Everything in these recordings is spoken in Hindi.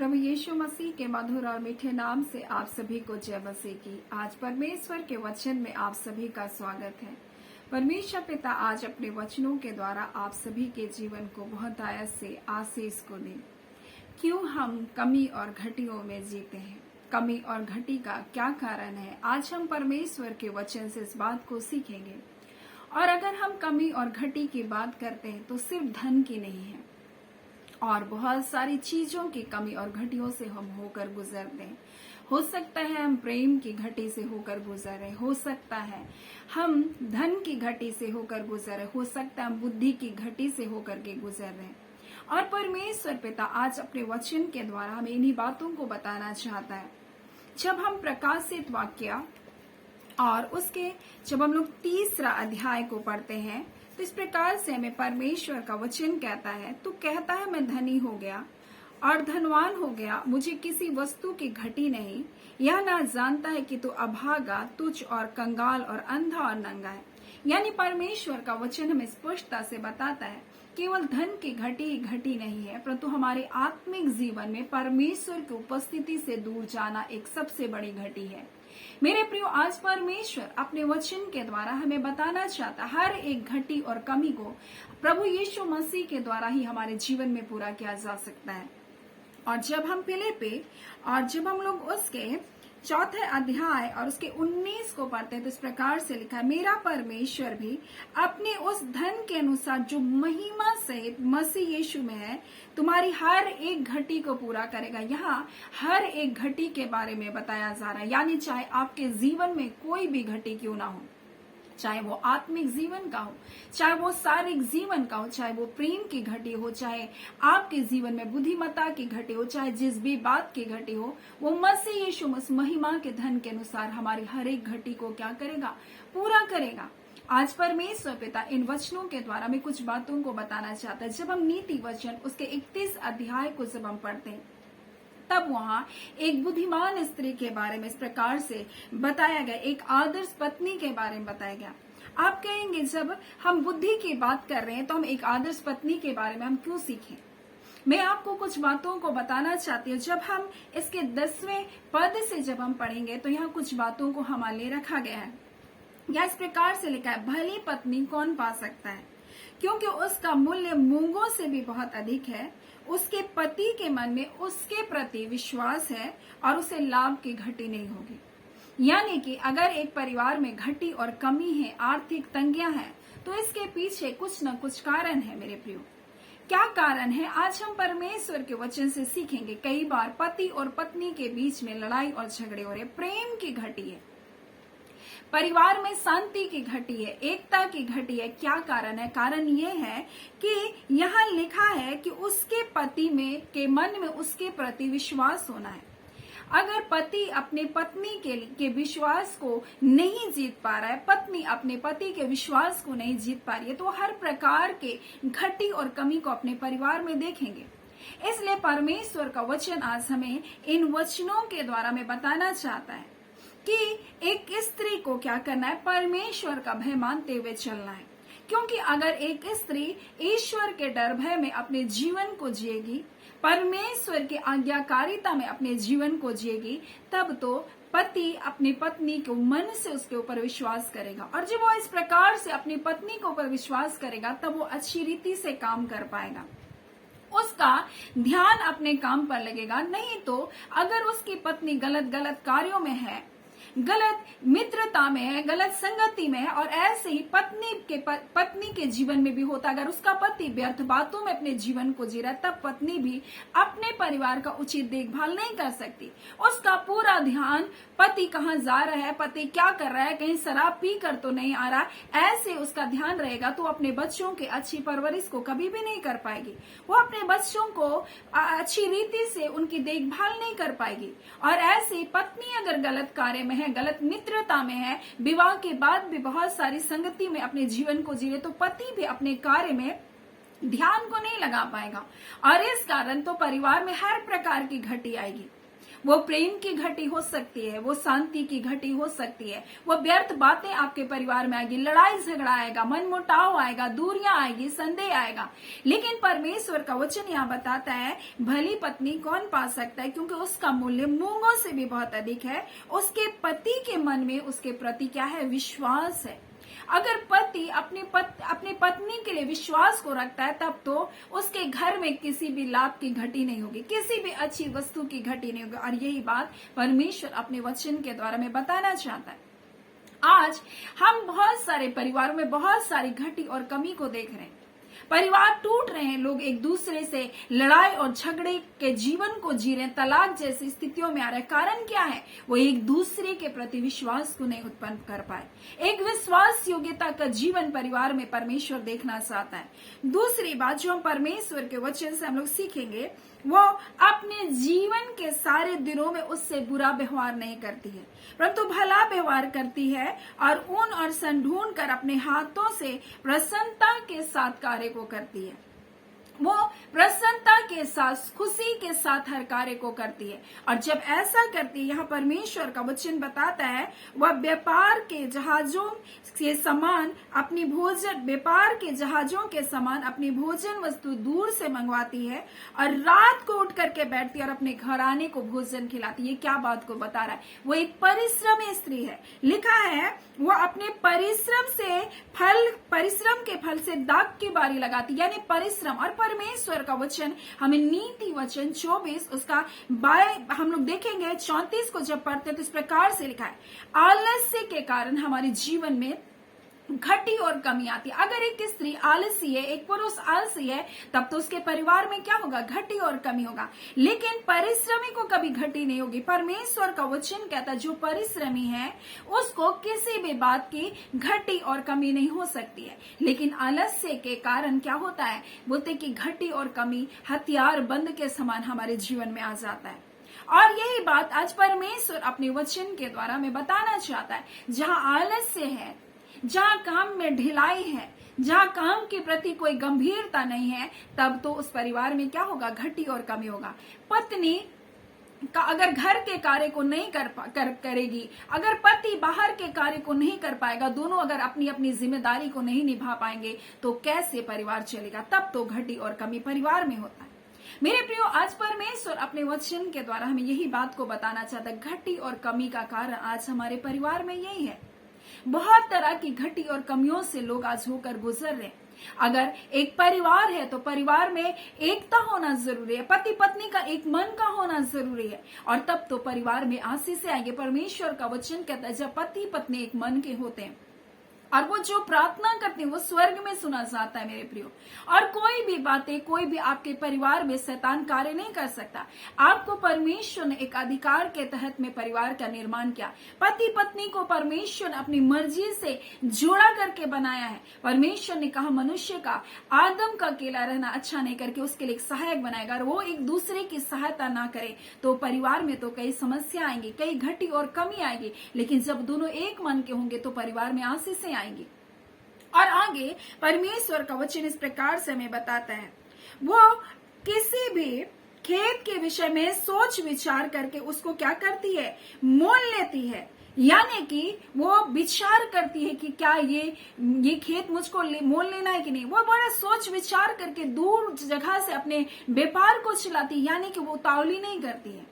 प्रभु यीशु मसीह के मधुर और मीठे नाम से आप सभी को जय मसीह की। आज परमेश्वर के वचन में आप सभी का स्वागत है। परमेश्वर पिता आज अपने वचनों के द्वारा आप सभी के जीवन को बहुत आयत से आशीष को दे। क्यों हम कमी और घटियों में जीते हैं, कमी और घटी का क्या कारण है, आज हम परमेश्वर के वचन से इस बात को सीखेंगे। और अगर हम कमी और घटी की बात करते हैं तो सिर्फ धन की नहीं है, और बहुत सारी चीजों की कमी और घटियों से हम होकर गुजरते हैं। हो सकता है हम प्रेम की घटी से होकर गुजरे, हो सकता है हम धन की घटी से होकर गुजरे, हो सकता है हम बुद्धि की घटी से होकर के गुजर रहे हैं। और परमेश्वर पिता आज अपने वचन के द्वारा हमें इन्हीं बातों को बताना चाहता है। जब हम प्रकाशित वाक्य और उसके जब हम लोग 3रा अध्याय को पढ़ते हैं तो इस प्रकार से हमें परमेश्वर का वचन कहता है, तू कहता है मैं धनी हो गया और धनवान हो गया, मुझे किसी वस्तु की घटी नहीं। यह ना जानता है कि तू अभागा, तुच्छ और कंगाल और अंधा और नंगा है। यानी परमेश्वर का वचन हमें स्पष्टता से बताता है केवल धन की घटी नहीं है, परंतु हमारे आत्मिक जीवन में परमेश्वर की उपस्थिति से दूर जाना एक सबसे बड़ी घटी है। मेरे प्रियो, आज परमेश्वर अपने वचन के द्वारा हमें बताना चाहता हर एक घटी और कमी को प्रभु यीशु मसीह के द्वारा ही हमारे जीवन में पूरा किया जा सकता है। और जब हम फिलिप्पी और जब हम लोग उसके 4थे अध्याय और उसके 19 को पढ़ते हैं तो इस प्रकार से लिखा है, मेरा परमेश्वर भी अपने उस धन के अनुसार जो महिमा सहित मसीह यीशु में है तुम्हारी हर एक घटी को पूरा करेगा। यहाँ हर एक घटी के बारे में बताया जा रहा है, यानी चाहे आपके जीवन में कोई भी घटी क्यों ना हो, चाहे वो आत्मिक जीवन का हो, चाहे वो शारीरिक जीवन का हो, चाहे वो प्रेम की घटी हो, चाहे आपके जीवन में बुद्धिमत्ता की घटी हो, चाहे जिस भी बात की घटी हो, वो मसीह यीशु महिमा के धन के अनुसार हमारी हर एक घटी को क्या करेगा, पूरा करेगा। आज परमेश्वर पिता इन वचनों के द्वारा में कुछ बातों को बताना चाहता है। जब हम नीति वचन उसके 31 अध्याय को जब हम पढ़ते हैं तब वहां एक बुद्धिमान स्त्री के बारे में इस प्रकार से बताया गया, एक आदर्श पत्नी के बारे में बताया गया। आप कहेंगे जब हम बुद्धि की बात कर रहे हैं तो हम एक आदर्श पत्नी के बारे में हम क्यों सीखें। मैं आपको कुछ बातों को बताना चाहती हूँ। जब हम इसके 10वें पद से जब हम पढ़ेंगे तो यहाँ कुछ बातों को हमारे लिए रखा गया है। या इस प्रकार से लिखा है, भली पत्नी कौन पा सकता है, क्योंकि उसका मूल्य मूंगों से भी बहुत अधिक है। उसके पति के मन में उसके प्रति विश्वास है और उसे लाभ की घटी नहीं होगी। यानी कि अगर एक परिवार में घटी और कमी है, आर्थिक तंगियां हैं, तो इसके पीछे कुछ न कुछ कारण है। मेरे प्रियो, क्या कारण है आज हम परमेश्वर के वचन से सीखेंगे। कई बार पति और पत्नी के बीच में लड़ाई और झगड़े हो रहे, प्रेम की घटी है, परिवार में शांति की घटी है, एकता की घटी है। क्या कारण है? कारण ये है कि यहाँ लिखा है कि उसके पति में के मन में उसके प्रति विश्वास होना है। अगर पति अपने पत्नी के विश्वास को नहीं जीत पा रहा है, पत्नी अपने पति के विश्वास को नहीं जीत पा रही है, तो हर प्रकार के घटी और कमी को अपने परिवार में देखेंगे। इसलिए परमेश्वर का वचन आज हमें इन वचनों के द्वारा में बताना चाहता है कि एक स्त्री को क्या करना है, परमेश्वर का भय मानते हुए चलना है। क्योंकि अगर एक स्त्री ईश्वर के डर भय में अपने जीवन को जिएगी, परमेश्वर की आज्ञाकारिता में अपने जीवन को जिएगी, तब तो पति अपनी पत्नी को मन से उसके ऊपर विश्वास करेगा। और जब वो इस प्रकार से अपनी पत्नी के ऊपर विश्वास करेगा तब वो अच्छी रीति से काम कर पाएगा, उसका ध्यान अपने काम पर लगेगा। नहीं तो अगर उसकी पत्नी गलत कार्यों में है, गलत मित्रता में है, गलत संगति में है, और ऐसे ही पत्नी के जीवन में भी होता, अगर उसका पति व्यर्थ बातों में अपने जीवन को जी रहा है, तब पत्नी भी अपने परिवार का उचित देखभाल नहीं कर सकती। उसका पूरा ध्यान पति कहाँ जा रहा है, पति क्या कर रहा है, कहीं शराब पी कर तो नहीं आ रहा, ऐसे उसका ध्यान रहेगा तो अपने बच्चों की अच्छी परवरिश को कभी भी नहीं कर पाएगी। वो अपने बच्चों को अच्छी रीति से उनकी देखभाल नहीं कर पाएगी। और ऐसे पत्नी अगर गलत कार्य में है, गलत मित्रता में है, विवाह के बाद भी बहुत सारी संगति में अपने जीवन को जी रहे, तो पति भी अपने कार्य में ध्यान को नहीं लगा पाएगा और इस कारण तो परिवार में हर प्रकार की घटी आएगी। वो प्रेम की घटी हो सकती है, वो शांति की घटी हो सकती है, वो व्यर्थ बातें आपके परिवार में आएगी, लड़ाई झगड़ा आएगा, मनमुटाव आएगा, दूरियां आएगी, संदेह आएगा। लेकिन परमेश्वर का वचन यहाँ बताता है भली पत्नी कौन पा सकता है, क्योंकि उसका मूल्य मूंगों से भी बहुत अधिक है। उसके पति के मन में उसके प्रति क्या है? विश्वास है। अगर पति अपनी पत्नी के लिए विश्वास को रखता है, तब तो उसके घर में किसी भी लाभ की घटी नहीं होगी, किसी भी अच्छी वस्तु की घटी नहीं होगी। और यही बात परमेश्वर अपने वचन के द्वारा में बताना चाहता है। आज हम बहुत सारे परिवारों में बहुत सारी घटी और कमी को देख रहे हैं। परिवार टूट रहे हैं, लोग एक दूसरे से लड़ाई और झगड़े के जीवन को जी रहे हैं, तलाक जैसी स्थितियों में आ रहे हैं। कारण क्या है? वो एक दूसरे के प्रति विश्वास को नहीं उत्पन्न कर पाए। एक विश्वास योग्यता का जीवन परिवार में परमेश्वर देखना चाहता है। दूसरी बात जो हम परमेश्वर के वचन से हम लोग सीखेंगे, वो अपने जीवन के सारे दिनों में उससे बुरा व्यवहार नहीं करती है, परंतु भला व्यवहार करती है और ऊन और सन ढूंढ कर अपने हाथों से प्रसन्नता के साथ कार्य को करती है। वो प्रसन्नता के साथ, खुशी के साथ हर कार्य को करती है। और जब ऐसा करती है, यहाँ परमेश्वर का वचन बताता है, वह व्यापार के जहाजों के समान अपनी भोजन वस्तु दूर से मंगवाती है और रात को उठ करके बैठती है और अपने घराने को भोजन खिलाती है। ये क्या बात को बता रहा है? वो एक परिश्रमी स्त्री है। लिखा है वो अपने परिश्रम के फल से दाग की बारी लगाती, यानी परिश्रम। और परमेश्वर का वचन हमें नीति वचन 24 उसका हम लोग देखेंगे 34 को जब पढ़ते हैं तो इस प्रकार से लिखा है, आलस्य के कारण हमारे जीवन में घटी और कमी आती है। अगर एक स्त्री आलसी है, एक पुरुष आलसी है, तब तो उसके परिवार में क्या होगा? घटी और कमी होगा। लेकिन परिश्रमी को कभी घटी नहीं होगी। परमेश्वर का वचन कहता है जो परिश्रमी है उसको किसी भी बात की घटी और कमी नहीं हो सकती है। लेकिन आलस्य के कारण क्या होता है? बोलते कि घटी और कमी हथियार बंद के समान हमारे जीवन में आ जाता है। और यही बात आज परमेश्वर अपने वचन के द्वारा में बताना चाहता है। जहां आलस्य है, जहां काम में ढिलाई है, जहां काम के प्रति कोई गंभीरता नहीं है, तब तो उस परिवार में क्या होगा? घटी और कमी होगा। पत्नी का अगर घर के कार्य को नहीं करेगी, अगर पति बाहर के कार्य को नहीं कर पाएगा, दोनों अगर अपनी अपनी जिम्मेदारी को नहीं निभा पाएंगे, तो कैसे परिवार चलेगा? तब तो घटी और कमी परिवार में होता है। मेरे प्रियो, आज परमेश्वर अपने वचन के द्वारा हमें यही बात को बताना चाहता है। घटी और कमी का कारण आज हमारे परिवार में यही है। बहुत तरह की घटी और कमियों से लोग आज होकर गुजर रहे हैं। अगर एक परिवार है तो परिवार में एकता होना जरूरी है, पति पत्नी का एक मन का होना जरूरी है, और तब तो परिवार में आशीष आएंगे। परमेश्वर का वचन कहता है जब पति पत्नी एक मन के होते हैं और वो जो प्रार्थना करते हैं वो स्वर्ग में सुना जाता है मेरे प्रियो। और कोई भी बातें, कोई भी आपके परिवार में शैतान कार्य नहीं कर सकता। आपको परमेश्वर ने एक अधिकार के तहत में परिवार का निर्माण किया। पति पत्नी को परमेश्वर ने अपनी मर्जी से जोड़ा करके बनाया है। परमेश्वर ने कहा मनुष्य का, आदम का अकेला रहना अच्छा नहीं करके उसके लिए एक सहायक बनाएगा। और वो एक दूसरे की सहायता ना करे तो परिवार में तो कई समस्या आएंगी, कई घटी और कमी आएगी। लेकिन जब दोनों एक मन के होंगे तो परिवार में आशीषें आएंगी। और आगे परमेश्वर का वचन इस प्रकार से हमें बताता है, वो किसी भी खेत के विषय में सोच विचार करके उसको क्या करती है? मोल लेती है। यानी कि वो विचार करती है कि क्या ये खेत मुझको मोल लेना है कि नहीं। वो बड़ा सोच विचार करके दूर जगह से अपने व्यापार को चलाती है, यानी कि वो उतावली नहीं करती है।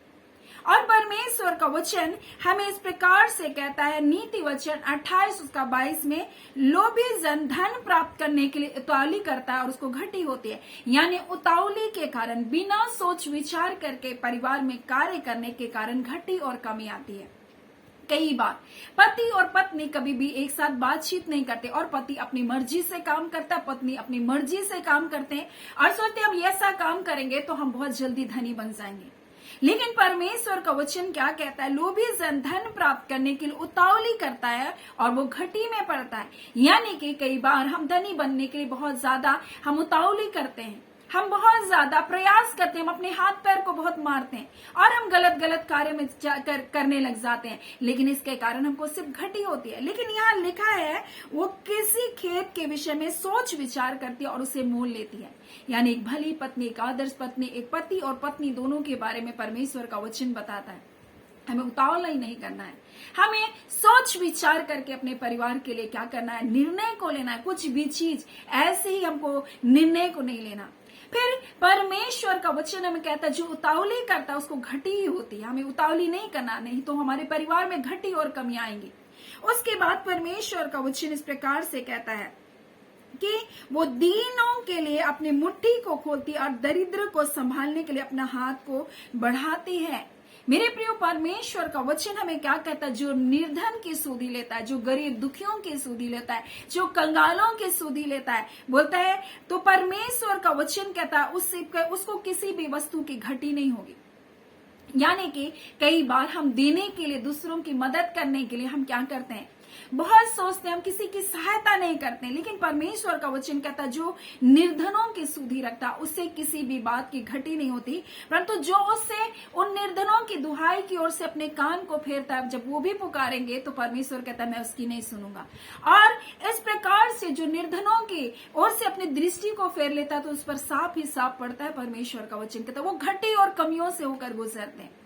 और परमेश्वर का वचन हमें इस प्रकार से कहता है, नीति वचन 28 उसका 22 में, लोभी जन धन प्राप्त करने के लिए उतावली करता है और उसको घटी होती है। यानी उतावली के कारण, बिना सोच विचार करके परिवार में कार्य करने के कारण घटी और कमी आती है। कई बार पति और पत्नी कभी भी एक साथ बातचीत नहीं करते, और पति अपनी मर्जी से काम करता है, पत्नी अपनी मर्जी से काम करते हैं और सोचते हैं हम ऐसा काम करेंगे तो हम बहुत जल्दी धनी बन जाएंगे। लेकिन परमेश्वर का वचन क्या कहता है? लोभी जन धन प्राप्त करने के लिए उतावली करता है और वो घटी में पड़ता है। यानी कि कई बार हम धनी बनने के लिए बहुत ज्यादा हम उतावली करते हैं, हम बहुत ज्यादा प्रयास करते हैं, हम अपने हाथ पैर को बहुत मारते हैं और हम गलत गलत कार्य में करने लग जाते हैं, लेकिन इसके कारण हमको सिर्फ घटी होती है। लेकिन यहाँ लिखा है वो किसी खेत के विषय में सोच विचार करती है और उसे मोल लेती है। यानी एक भली पत्नी, एक आदर्श पत्नी, एक पति और पत्नी दोनों के बारे में परमेश्वर का वचन बताता है। हमें उतावला ही नहीं करना है, हमें सोच विचार करके अपने परिवार के लिए क्या करना है, निर्णय को लेना है। कुछ भी चीज ऐसे ही हमको निर्णय को नहीं लेना। फिर परमेश्वर का वचन हमें कहता है जो उतावली करता है उसको घटी ही होती है। हमें उतावली नहीं करना, नहीं तो हमारे परिवार में घटी और कमियां आएंगी। उसके बाद परमेश्वर का वचन इस प्रकार से कहता है कि वो दीनों के लिए अपनी मुट्ठी को खोलती और दरिद्र को संभालने के लिए अपना हाथ को बढ़ाती है। मेरे प्रियो, परमेश्वर का वचन हमें क्या कहता है, जो निर्धन की सुधि लेता है, जो गरीब दुखियों की सुधि लेता है, जो कंगालों की सुधि लेता है, बोलता है तो परमेश्वर का वचन कहता है उसको किसी भी वस्तु की घटी नहीं होगी। यानी कि कई बार हम देने के लिए, दूसरों की मदद करने के लिए हम क्या करते हैं, बहुत सोचते हैं, हम किसी की सहायता नहीं करते, लेकिन परमेश्वर का वचन कहता है जो निर्धनों की सुधि रखता उससे किसी भी बात की घटी नहीं होती, परंतु जो उससे उन निर्धनों की दुहाई की ओर से अपने कान को फेरता है, जब वो भी पुकारेंगे तो परमेश्वर कहता है मैं उसकी नहीं सुनूंगा। और इस प्रकार से जो निर्धनों की ओर से अपनी दृष्टि को फेर लेता है तो उस पर साफ ही साफ पड़ता है। परमेश्वर का वचन कहता है वो घटी और कमियों से होकर गुजरते हैं।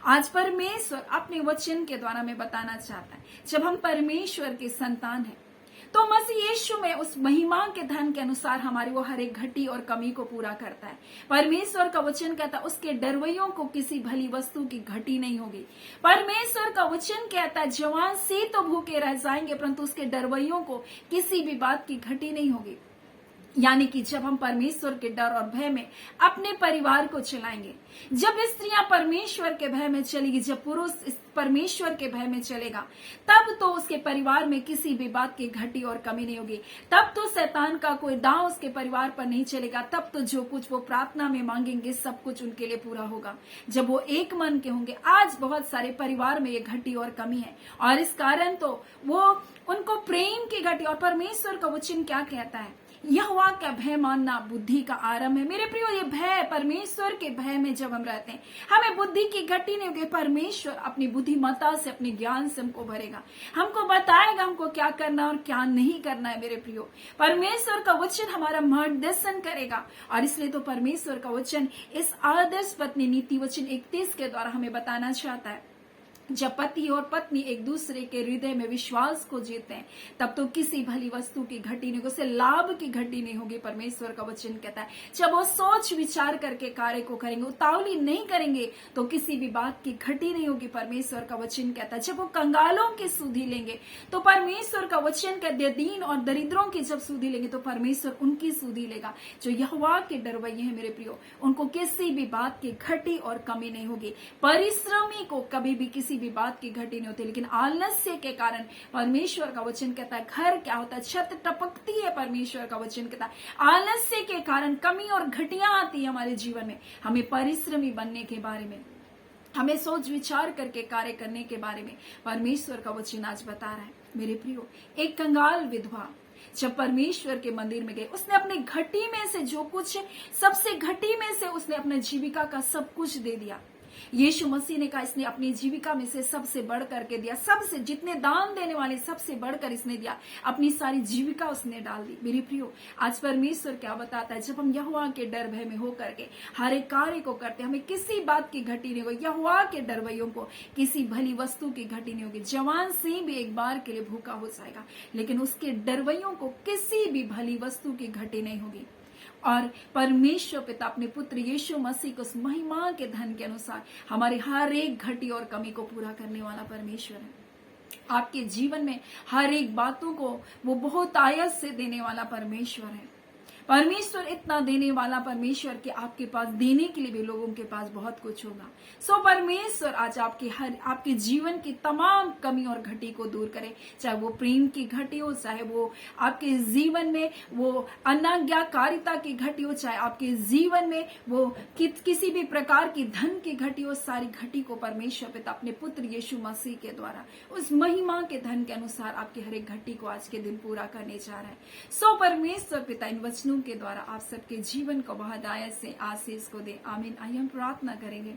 आज परमेश्वर अपने वचन के द्वारा में बताना चाहता है, जब हम परमेश्वर के संतान हैं तो मसीह यीशु में उस महिमा के धन के अनुसार हमारी वो हर एक घटी और कमी को पूरा करता है। परमेश्वर का वचन कहता है उसके डरवैयों को किसी भली वस्तु की घटी नहीं होगी। परमेश्वर का वचन कहता है जवान से तो भूखे रह जाएंगे परंतु उसके डरवैयों को किसी भी बात की घटी नहीं होगी। यानी कि जब हम परमेश्वर के डर और भय में अपने परिवार को चलाएंगे, जब स्त्रियां परमेश्वर के भय में चलेगी, जब पुरुष परमेश्वर के भय में चलेगा, तब तो उसके परिवार में किसी भी बात की घटी और कमी नहीं होगी। तब तो शैतान का कोई दांव उसके परिवार पर नहीं चलेगा। तब तो जो कुछ वो प्रार्थना में मांगेंगे सब कुछ उनके लिए पूरा होगा, जब वो एक मन के होंगे। आज बहुत सारे परिवार में ये घटी और कमी है और इस कारण तो वो उनको प्रेम की घटी। और परमेश्वर का वचन क्या कहता है, यहोवा का भय मानना बुद्धि का आरंभ है। मेरे प्रियो, ये भय, परमेश्वर के भय में जब हम रहते हैं हमें बुद्धि की घटी नहीं होगी। परमेश्वर अपनी बुद्धिमत्ता से, अपने ज्ञान से हमको भरेगा, हमको बताएगा हमको क्या करना और क्या नहीं करना है। मेरे प्रियो, परमेश्वर का वचन हमारा मार्गदर्शन करेगा और इसलिए तो परमेश्वर का वचन इस आदर्श पत्नी नीति वचन 31 के द्वारा हमें बताना चाहता है जब पति और पत्नी एक दूसरे के हृदय में विश्वास को जीते हैं तब तो किसी भली वस्तु की घटी नहीं होगी, उससे लाभ की घटी नहीं होगी। परमेश्वर का वचन कहता है जब वो सोच विचार करके कार्य को करेंगे, उतावली नहीं करेंगे तो किसी भी बात की घटी नहीं होगी। परमेश्वर का वचन कहता है जब वो कंगालों की सुधि लेंगे तो परमेश्वर का वचन कहते हैं दीन और दरिद्रों की जब सुधि लेंगे तो परमेश्वर उनकी सुधि लेगा। जो यहोवा के डरवैये हैं मेरे प्रियो, उनको किसी भी बात की घटी और कमी नहीं होगी। परिश्रमी को कभी भी किसी भी बात की घटी नहीं होती, लेकिन आलस्य के कारण परमेश्वर का वचन कहता है घर क्या होता है, छत टपकती है। परमेश्वर का वचन कहता है आलस्य के कारण कमी और घटियां आती है हमारे जीवन में। हमें परिश्रमी बनने के बारे में, हमें सोच विचार करके कार्य करने के बारे में परमेश्वर का वचन आज बता रहा है। मेरे प्रियो, एक कंगाल विधवा जब परमेश्वर के मंदिर में गए, उसने अपने घटी में से जो कुछ, सबसे घटी में से उसने अपने जीविका का सब कुछ दे दिया। यीशु मसीह ने कहा इसने अपनी जीविका में से सबसे बढ़ करके दिया, सबसे, जितने दान देने वाले सबसे बढ़कर इसने दिया, अपनी सारी जीविका उसने डाल दी। मेरे प्रियो, आज परमेश्वर क्या बताता है, जब हम यहोवा के डर भय में होकर के हर एक कार्य को करते हैं, हमें किसी बात की घटी नहीं होगी। यहोवा के डरवैयों को किसी भली वस्तु की घटी नहीं होगी। जवान सिंह भी एक बार के लिए भूखा हो जाएगा, लेकिन उसके डरवैयों को किसी भी भली वस्तु की घटी नहीं होगी। और परमेश्वर पिता अपने पुत्र यीशु मसीह को उस महिमा के धन के अनुसार हमारे हर एक घटी और कमी को पूरा करने वाला परमेश्वर है। आपके जीवन में हर एक बातों को वो बहुत आयत से देने वाला परमेश्वर है। परमेश्वर इतना देने वाला परमेश्वर कि आपके पास देने के लिए भी लोगों के पास बहुत कुछ होगा। सो परमेश्वर आज आपके जीवन की तमाम कमी और घटी को दूर करे, चाहे वो प्रेम की घटी हो, चाहे वो आपके जीवन में वो अनाज्ञाकारिता की घटी हो, चाहे आपके जीवन में वो किसी भी प्रकार की धन की घटी हो। सारी घटी को परमेश्वर पिता अपने पुत्र यीशु मसीह के द्वारा उस महिमा के धन के अनुसार आपके हर एक घटी को आज के दिन पूरा करने जा रहा है। सो परमेश्वर पिता इन वचनों वचनों के द्वारा आप सबके जीवन को बहुत आयत से आशीष को दे। आमीन। आइए हम प्रार्थना करेंगे।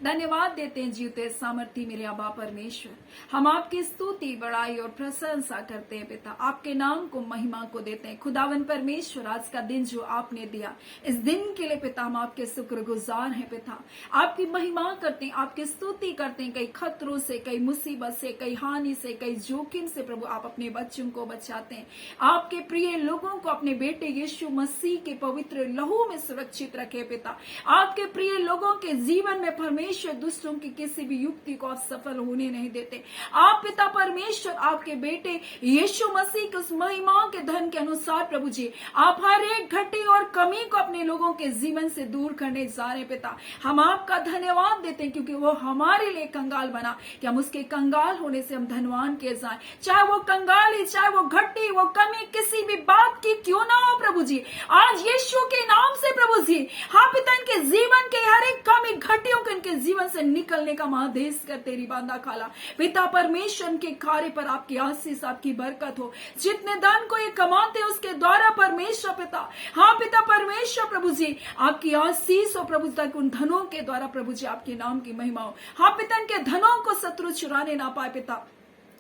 धन्यवाद देते हैं जीवते सामर्थी मेरे अबा परमेश्वर, हम आपकी स्तुति बड़ाई और प्रशंसा करते हैं पिता, आपके नाम को महिमा को देते हैं। खुदावन परमेश्वर, आज का दिन जो आपने दिया, इस दिन के लिए पिता हम आपके शुक्रगुजार हैं पिता, आपकी महिमा करते हैं, आपकी स्तुति करते हैं। कई खतरों से, कई मुसीबत से, कई हानि से, कई जोखिम से प्रभु आप अपने बच्चों को बचाते हैं। आपके प्रिय लोगों को अपने बेटे यीशु मसीह के पवित्र लहू में सुरक्षित रखे पिता। आपके प्रिय लोगों के जीवन में परमेश्वर दुष्टों की किसी भी युक्ति को आप सफल होने नहीं देते। आप पिता परमेश्वर, आपके बेटे यीशु मसीह के उस महिमा के धन के अनुसार प्रभु जी आप हर एक घटी और कमी को अपने लोगों के जीवन से दूर करने जा रहे पिता। हम आपका धन्यवाद देते हैं क्योंकि वो हमारे लिए कंगाल बना कि हम उसके कंगाल होने से हम धनवान किए जाएं। चाहे वो कंगाली, चाहे वो घटी, वो कमी किसी भी बात की क्यों ना हो प्रभु जी, आज यीशु के नाम से प्रभु जी हाँ पिता इनके जीवन के हर एक कमी घटियों को इनके जीवन से निकलने का महादेश कर तेरी बांदा खाला पिता परमेश्वर के कार्य पर आपकी आशीष, आपकी बरकत हो। जितने धन को ये कमाते उसके द्वारा परमेश्वर पिता हाँ पिता परमेश्वर प्रभु जी आपकी आशीष हो प्रभु तक उन धनों के द्वारा प्रभु जी आपके नाम की महिमा हो। हाँ पिता इनके धनों को शत्रु चुराने ना पाए पिता।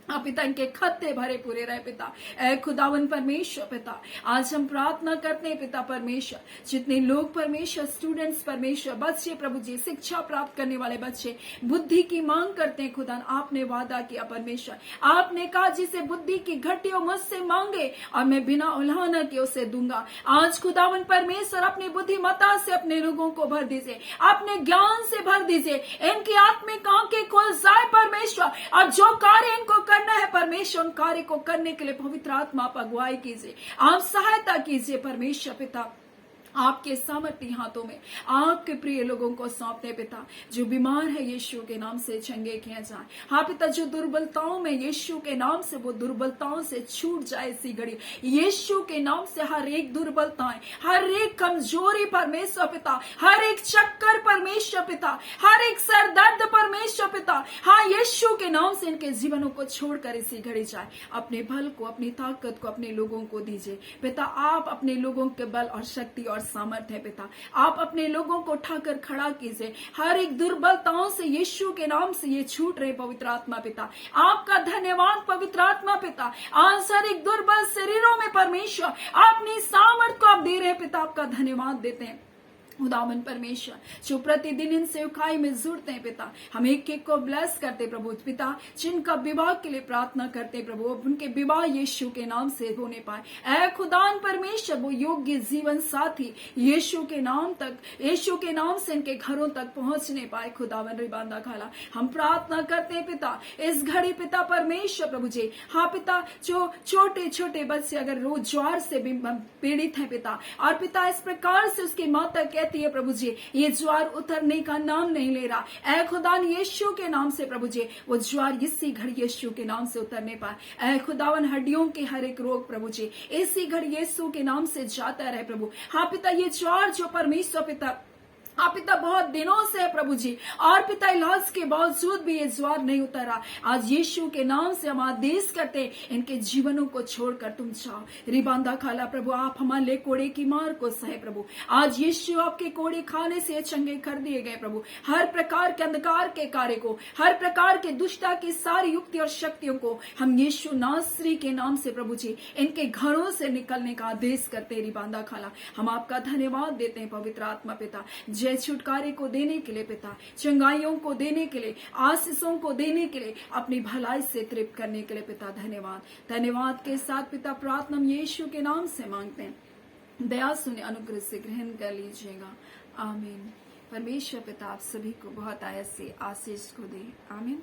हाँ पिता इनके खत्ते भरे पूरे रहे पिता। ऐ खुदावन परमेश्वर पिता, आज हम प्रार्थना करते हैं पिता परमेश्वर, जितने लोग परमेश्वर स्टूडेंट्स परमेश्वर बच्चे प्रभु जी शिक्षा प्राप्त करने वाले बच्चे बुद्धि की मांग करते हैं खुदा, आपने वादा किया परमेश्वर, आपने कहा जिसे बुद्धि की घटियों मुझसे मांगे और मैं बिना उल्हाना के उसे दूंगा। आज खुदावन परमेश्वर अपनी बुद्धिमत्ता से अपने लोगों को भर दीजिए, अपने ज्ञान से भर दीजिए, इनकी आत्मिक आंखें खुल जाए परमेश्वर, और जो कार्य इनको करना है परमेश्वर उन कार्य को करने के लिए पवित्र आत्मा आप अगुवाई कीजिए, आप सहायता कीजिए परमेश्वर पिता। आपके सामर्थ्य हाथों में आपके प्रिय लोगों को सौंपते पिता, जो बीमार है यीशु के नाम से चंगे किया जाए। हाँ पिता, जो दुर्बलताओं में यीशु के नाम से वो दुर्बलताओं से छूट जाए इसी घड़ी यीशु के नाम से। हर एक दुर्बलताएं, हर एक कमजोरी परमेश्वर पिता, हर एक चक्कर परमेश्वर पिता, हर एक सर दर्द परमेश्वर पिता हाँ यीशु के नाम से इनके जीवनों को छोड़कर इसी घड़ी जाए। अपने बल को, अपनी ताकत को अपने लोगों को दीजिए पिता। आप अपने लोगों के बल और शक्ति और सामर्थ है पिता, आप अपने लोगों को उठाकर खड़ा कीजिए। हर एक दुर्बलताओं से यीशु के नाम से ये छूट रहे पवित्र आत्मा पिता। आपका धन्यवाद पवित्र आत्मा पिता। आज हर एक दुर्बल शरीरों में परमेश्वर अपनी सामर्थ को आप दे रहे पिता, आपका धन्यवाद देते हैं खुदावन परमेश्वर। जो प्रतिदिन इन सेवकाई में जुड़ते हैं पिता, हम एक एक को ब्लेस करते प्रभु पिता। जिनका विवाह के लिए प्रार्थना करते प्रभु, उनके विवाह यीशु के नाम से होने पाए। ऐ खुदान परमेश्वर, वो योग्य जीवन साथी यीशु के नाम तक, यीशु के नाम से इनके घरों तक पहुंचने पाए खुदावन रिबांदा खाला। हम प्रार्थना करते हैं पिता इस घड़ी पिता परमेश्वर प्रभु जी हाँ पिता, जो छोटे छोटे बच्चे अगर रोज ज्वार से पीड़ित है पिता, और पिता इस प्रकार से उसकी माता कहती है प्रभु जी ये ज्वार उतरने का नाम नहीं ले रहा, ऐ खुदान यीशु के नाम से प्रभु जी वो ज्वार इसी घड़ी यीशु के नाम से उतरने पाए। ऐ खुदावन हड्डियों के हर एक रोग प्रभु जी इसी घड़ी यीशु के नाम से जाता रहे प्रभु। हाँ पिता, ये ज्वार जो परमेश्वर पिता हाँ पिता बहुत दिनों से है प्रभु जी, और पिता इलाज के बावजूद भी ये ज्वार नहीं उतरा, आज यीशु के नाम से हम आदेश करते इनके जीवनों को छोड़कर तुम जाओ रिबांदा खाला प्रभु। आप हमारे कोड़े की मार को सहे प्रभु, आज यीशु आपके कोड़े खाने से चंगे कर दिए गए प्रभु। हर प्रकार के अंधकार के कार्य को, हर प्रकार के दुष्टता की सारी युक्ति और शक्तियों को हम यीशु नासरी के नाम से प्रभु जी इनके घरों से निकलने का आदेश करते रिबांदा खाला। हम आपका धन्यवाद देते हैं पवित्र आत्मा पिता, छुटकारे को देने के लिए पिता, चंगाइयों को देने के लिए, आशीषों को देने के लिए, अपनी भलाई से तृप्त करने के लिए पिता धन्यवाद। धन्यवाद के साथ पिता प्रार्थना हम यीशु के नाम से मांगते हैं, दया सुने अनुग्रह से ग्रहण कर लीजिएगा, आमीन। परमेश्वर पिता आप सभी को बहुत आयत से आशीष को दे, आमीन।